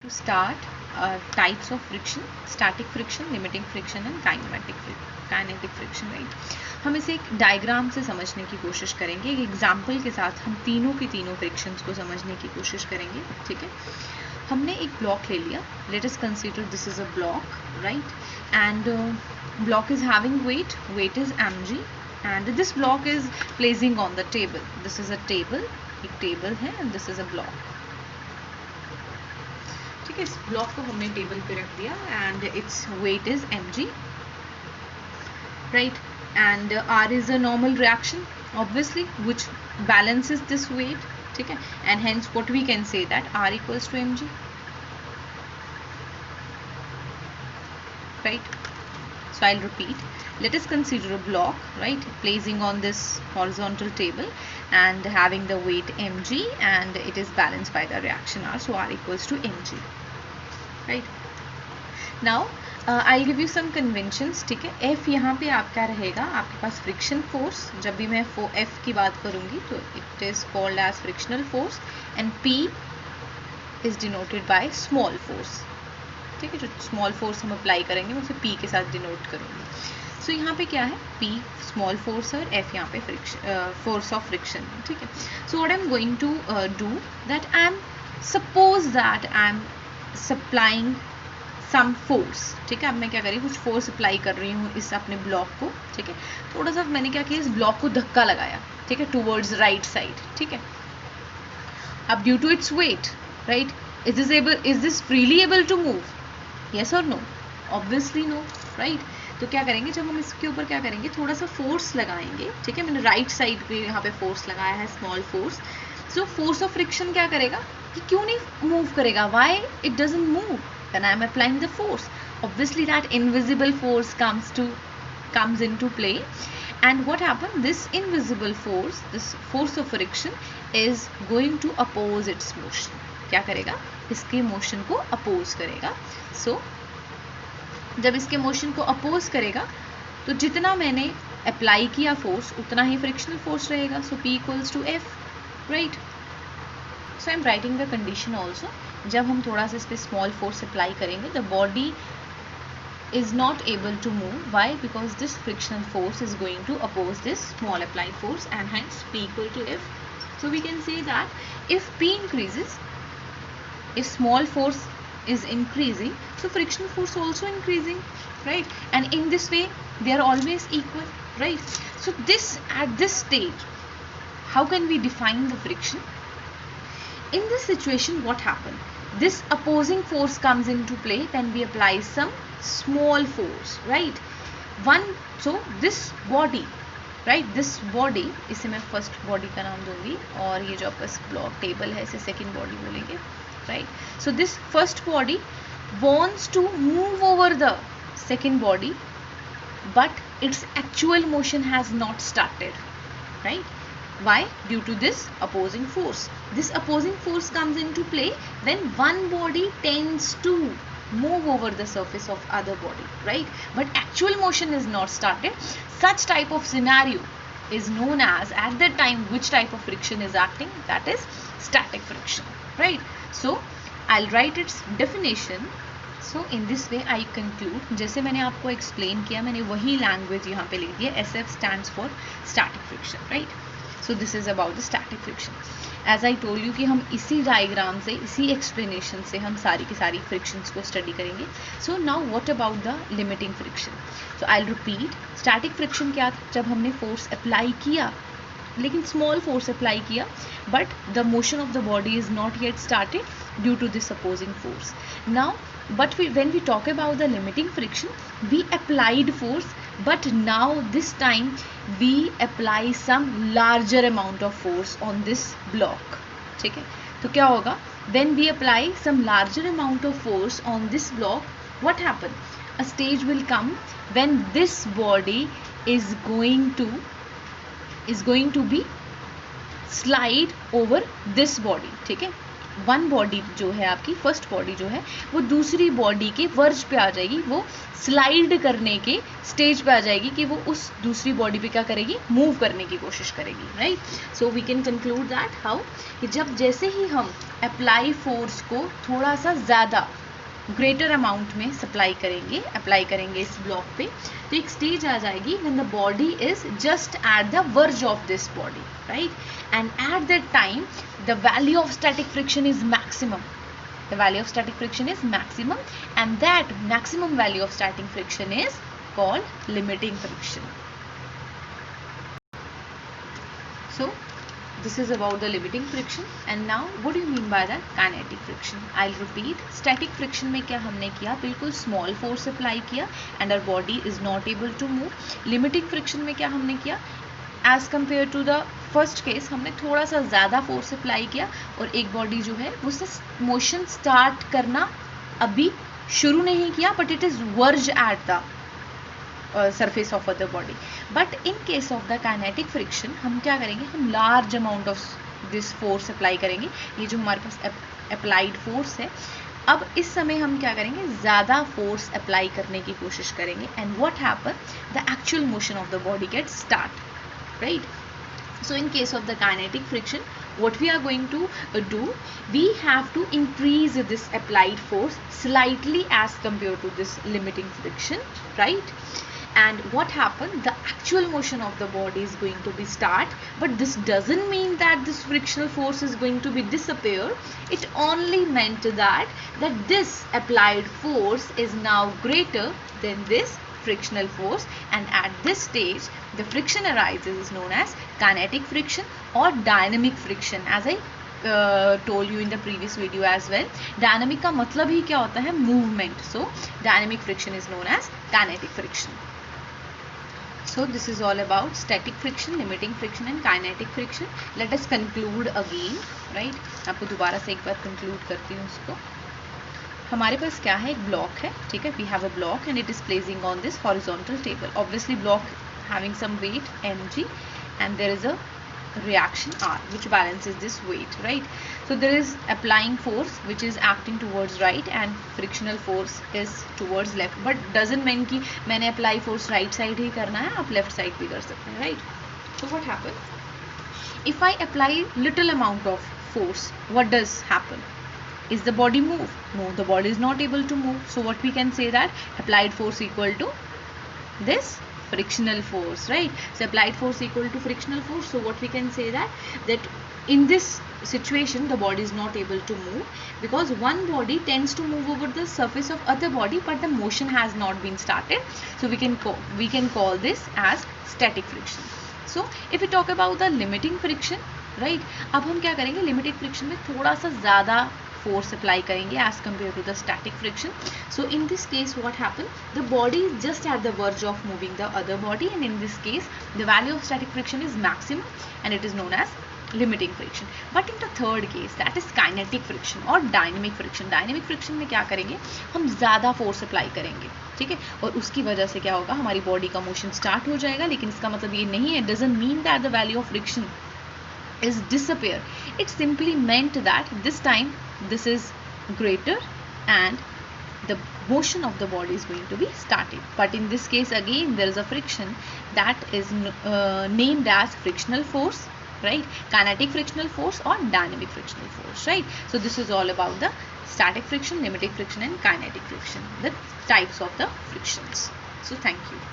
start types of friction, static friction, limiting friction and kinetic friction, right? हम इसे एक diagram से समझने की कोशिश करेंगे, एक एग्जाम्पल के साथ हम तीनों की तीनों फ्रिक्शंस को समझने की कोशिश करेंगे, ठीक है? हमने एक ब्लॉक ले लिया, let us consider this is a block, right? And block is having weight is mg and this block is placing on the table. This is a table, एक टेबल है and this is a block. ठीक है, इस block को हमने table पे रख दिया and its weight is mg, right? And r is a normal reaction obviously which balances this weight, ठीक है? And hence what we can say that r equals to mg, right? So I'll repeat. Let us consider a block, right, placing on this horizontal table and having the weight mg and it is balanced by the reaction r, so r equals to mg, right? Now I'll give you some conventions, ठीक है? F यहाँ पे आपका रहेगा, आपके पास friction force, जब भी मैं F की बात करूँगी तो it is called as frictional force and P is denoted by small force, ठीक है? जो स्मॉल फोर्स हम अप्लाई करेंगे मैं उसे P के साथ डिनोट करूँगी. सो यहाँ पे क्या है, P स्मॉल फोर्स और F यहाँ पे फोर्स ऑफ फ्रिक्शन, ठीक है? So what I am going to do that I am suppose that I am supplying some force, ठीक है? अब मैं क्या कर रही हूँ, कुछ फोर्स अप्लाई कर रही हूँ इस अपने ब्लॉक को, ठीक है? थोड़ा सा मैंने क्या किया, इस ब्लॉक को धक्का लगाया, ठीक है, टूवर्ड्स राइट साइड, ठीक है? अब due to its weight, right, is this freely able to move? Yes or no? Obviously no, right? तो क्या करेंगे, जब हम इसके ऊपर क्या करेंगे, थोड़ा सा फोर्स लगाएंगे, ठीक है? मैंने राइट साइड पे यहाँ पे फोर्स लगाया है, small force. So force of friction क्या करेगा, कि क्यों नहीं मूव करेगा? Why it doesn't move when I am applying the force? Obviously that invisible force comes into play, and what happened, this invisible force, this force of friction is going to oppose its motion. क्या करेगा, इसके motion को oppose करेगा. सो जब इसके motion को oppose करेगा तो जितना मैंने अप्लाई किया फोर्स उतना ही फ्रिक्शनल फोर्स रहेगा. So P equals to F, right? So I am writing the condition also. जब हम थोड़ा सा इस पर स्मॉल फोर्स अप्लाई करेंगे the body is not able to move. Why? Because this frictional force is going to oppose this small applied force and hence P equal to F. So we can say that if P increases, if small force is increasing, so frictional force also increasing, right? And in this way they are always equal, right? So this, at this stage, how can we define the friction? In this situation what happened, this opposing force comes into play when we apply some small force, right? So this body, right, this body, इसे मैं first body का नाम दूंगी और ये जो आपका block table है इसे second body बोलेंगे, right? So this first body wants to move over the second body but its actual motion has not started, right? Why? Due to this opposing force. This opposing force comes into play when one body tends to move over the surface of other body, right? But actual motion is not started. Such type of scenario is known as, at that time, which type of friction is acting? That is static friction, right? So I'll write its definition. So in this way I conclude. जैसे मैंने आपको explain किया, मैंने वही language यहाँ पे लिख दिया. SF stands for static friction, right? So this is about the static friction. As I told you कि हम इसी डायग्राम से, इसी एक्सप्लेनेशन से हम सारी की सारी फ्रिक्शंस को स्टडी करेंगे. So now what about the limiting friction? So I will repeat. Static friction क्या, जब हमने फोर्स अप्लाई किया लेकिन स्मॉल फोर्स अप्लाई किया but the motion of the body is not yet started due to this opposing force. Now but when we talk about the limiting friction, we applied force but now this time we apply some larger amount of force on this block, ठीक है? तो क्या होगा, when we apply some larger amount of force on this block, what happen, a stage will come when this body is going to be slide over this body, ठीक है? One body जो है आपकी, फर्स्ट बॉडी जो है वो दूसरी body के वर्ज पे आ जाएगी, वो स्लाइड करने के स्टेज पे आ जाएगी कि वो उस दूसरी बॉडी पे क्या करेगी, मूव करने की कोशिश करेगी, right. So we can conclude that how, कि जब जैसे ही हम अप्लाई फोर्स को थोड़ा सा ज़्यादा ग्रेटर अमाउंट में अप्लाई करेंगे इस ब्लॉक पे, तो एक स्टेज आ जाएगी when the body is just at the verge of this body, right, and at that time the value of static friction is maximum. The value of static friction is maximum, and that maximum value of static friction is called limiting friction. So this is about the limiting friction. And now what do you mean by that kinetic friction? I'll repeat. Static friction में क्या हमने किया, बिल्कुल small force apply किया and our body is not able to move. Limiting friction में क्या हमने किया, as compare to the first case हमने थोड़ा सा ज़्यादा फोर्स अप्लाई किया और एक बॉडी जो है उससे मोशन स्टार्ट करना अभी शुरू नहीं किया, but it is verge at the surface of other body. But in case of the kinetic friction हम क्या करेंगे, हम large amount of this force apply करेंगे. ये जो हमारे पास अप्लाइड फोर्स है, अब इस समय हम क्या करेंगे, ज़्यादा फोर्स अप्लाई करने की कोशिश करेंगे, and what happen, the actual motion of the body get start, right? So in case of the kinetic friction, what we are going to do, we have to increase this applied force slightly as compared to this limiting friction, right? And what happened, the actual motion of the body is going to be start, but this doesn't mean that this frictional force is going to be disappear. It only meant that this applied force is now greater than this frictional force, and at this stage the friction arises is known as kinetic friction or dynamic friction, as I told you in the previous video as well. Dynamic का मतलब ही क्या होता है, movement. So dynamic friction is known as kinetic friction. So this is all about static friction, limiting friction and kinetic friction. Let us conclude again, right? आपको दोबारा से एक बार conclude करती हूँ इसको. हमारे पास क्या है, एक ब्लॉक है, ठीक है, we have a block and it is placing on this horizontal table. Obviously block having some weight mg and there is a reaction r which balances this weight, right? So there is applying force which is acting towards right and frictional force is towards left, but doesn't mean कि मैंने apply force right side ही करना है, आप left side भी कर सकते हैं, right? So what happens if I apply little amount of force, what does happen? Is the body move? No, the body is not able to move. So what we can say that applied force equal to this frictional force, right? So applied force equal to frictional force. So what we can say that in this situation the body is not able to move because one body tends to move over the surface of other body, but the motion has not been started. So we can call this as static friction. So if we talk about the limiting friction, right? अब हम क्या करेंगे, limited friction में थोड़ा सा ज़्यादा force apply करेंगे as compare to the static friction. So in this case what happen, the body is just at the verge of moving the other body, and in this case the value of static friction is maximum and it is known as limiting friction. But in the third case that is kinetic friction और dynamic friction. Dynamic friction में क्या करेंगे, हम ज़्यादा force apply करेंगे, ठीक है, और उसकी वजह से क्या होगा, हमारी बॉडी का मोशन स्टार्ट हो जाएगा. लेकिन इसका मतलब ये नहीं है, doesn't mean that the value of friction is disappear. It simply meant that this time this is greater and the motion of the body is going to be started. But in this case again there is a friction that is named as frictional force, right? Kinetic frictional force or dynamic frictional force, right? So this is all about the static friction, limiting friction and kinetic friction, the types of the frictions. So thank you.